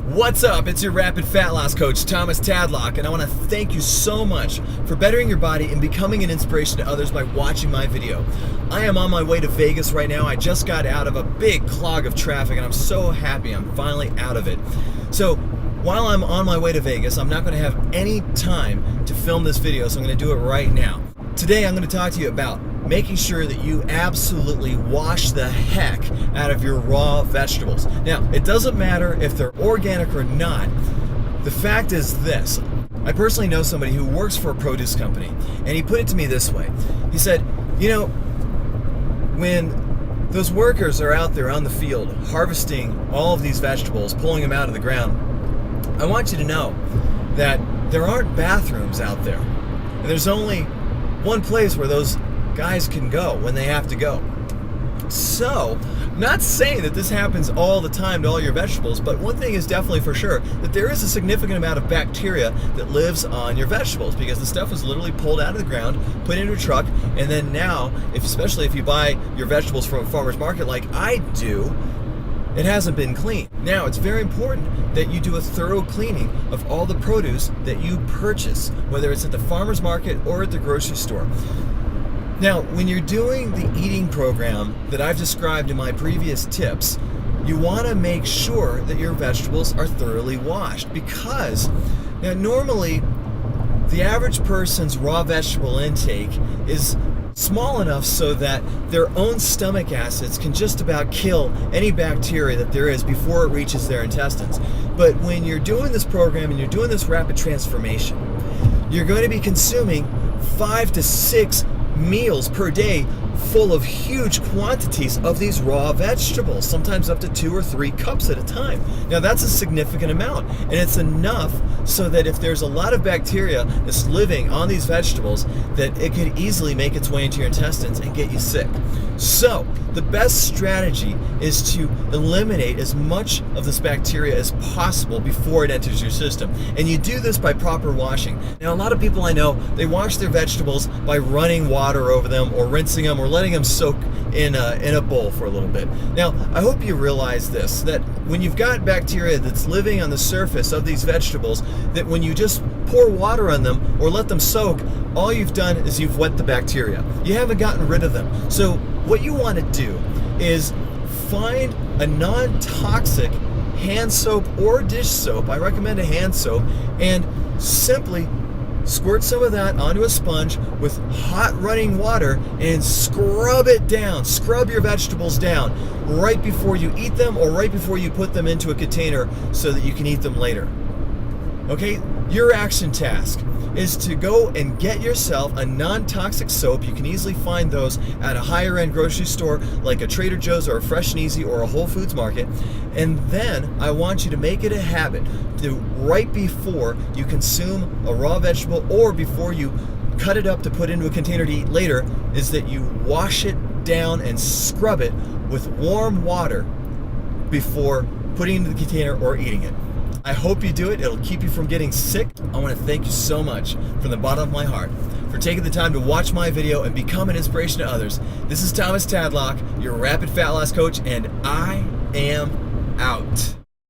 What's up? It's your Rapid Fat Loss Coach, Thomas Tadlock, and I want to thank you so much for bettering your body and becoming an inspiration to others by watching my video. I am on my way to Vegas right now. I just got out of a big clog of traffic, and I'm so happy I'm finally out of it. So while I'm on my way to Vegas, I'm not going to have any time to film this video, so I'm going to do it right now. Today I'm going to talk to you about making sure that you absolutely wash the heck out of your raw vegetables. Now, it doesn't matter if they're organic or not. The fact is this. I personally know somebody who works for a produce company, and he put it to me this way. He said, you know, when those workers are out there on the field harvesting all of these vegetables, pulling them out of the ground, I want you to know that there aren't bathrooms out there. And there's only one place where those guys can go when they have to go. So, not saying that this happens all the time to all your vegetables, but one thing is definitely for sure, that there is a significant amount of bacteria that lives on your vegetables because the stuff was literally pulled out of the ground, put into a truck, and then now, especially if you buy your vegetables from a farmer's market like I do, it hasn't been cleaned. Now, it's very important that you do a thorough cleaning of all the produce that you purchase, whether it's at the farmer's market or at the grocery store. Now, when you're doing the eating program that I've described in my previous tips, you want to make sure that your vegetables are thoroughly washed because now normally the average person's raw vegetable intake is small enough so that their own stomach acids can just about kill any bacteria that there is before it reaches their intestines. But when you're doing this program and you're doing this rapid transformation, you're going to be consuming 5 to 6 meals per day full of huge quantities of these raw vegetables, sometimes up to 2 or 3 cups at a time. Now that's a significant amount, and it's enough so that if there's a lot of bacteria that's living on these vegetables, that it could easily make its way into your intestines and get you sick. So the best strategy is to eliminate as much of this bacteria as possible before it enters your system, and you do this by proper washing. Now, a lot of people I know, they wash their vegetables by running water over them or rinsing them or letting them soak in a bowl for a little bit. Now, I hope you realize this, that when you've got bacteria that's living on the surface of these vegetables, that when you just pour water on them or let them soak, all you've done is you've wet the bacteria. You haven't gotten rid of them. So what you want to do is find a non-toxic hand soap or dish soap. I recommend a hand soap, and simply squirt some of that onto a sponge with hot running water and scrub it down. Scrub your vegetables down right before you eat them or right before you put them into a container so that you can eat them later. Okay, your action task is to go and get yourself a non-toxic soap. You can easily find those at a higher end grocery store like a Trader Joe's or a Fresh and Easy or a Whole Foods Market. And then I want you to make it a habit to, right before you consume a raw vegetable or before you cut it up to put into a container to eat later, is that you wash it down and scrub it with warm water before putting it into the container or eating it. I hope you do it. It'll keep you from getting sick. I want to thank you so much from the bottom of my heart for taking the time to watch my video and become an inspiration to others. This is Thomas Tadlock, your Rapid Fat Loss Coach, and I am out.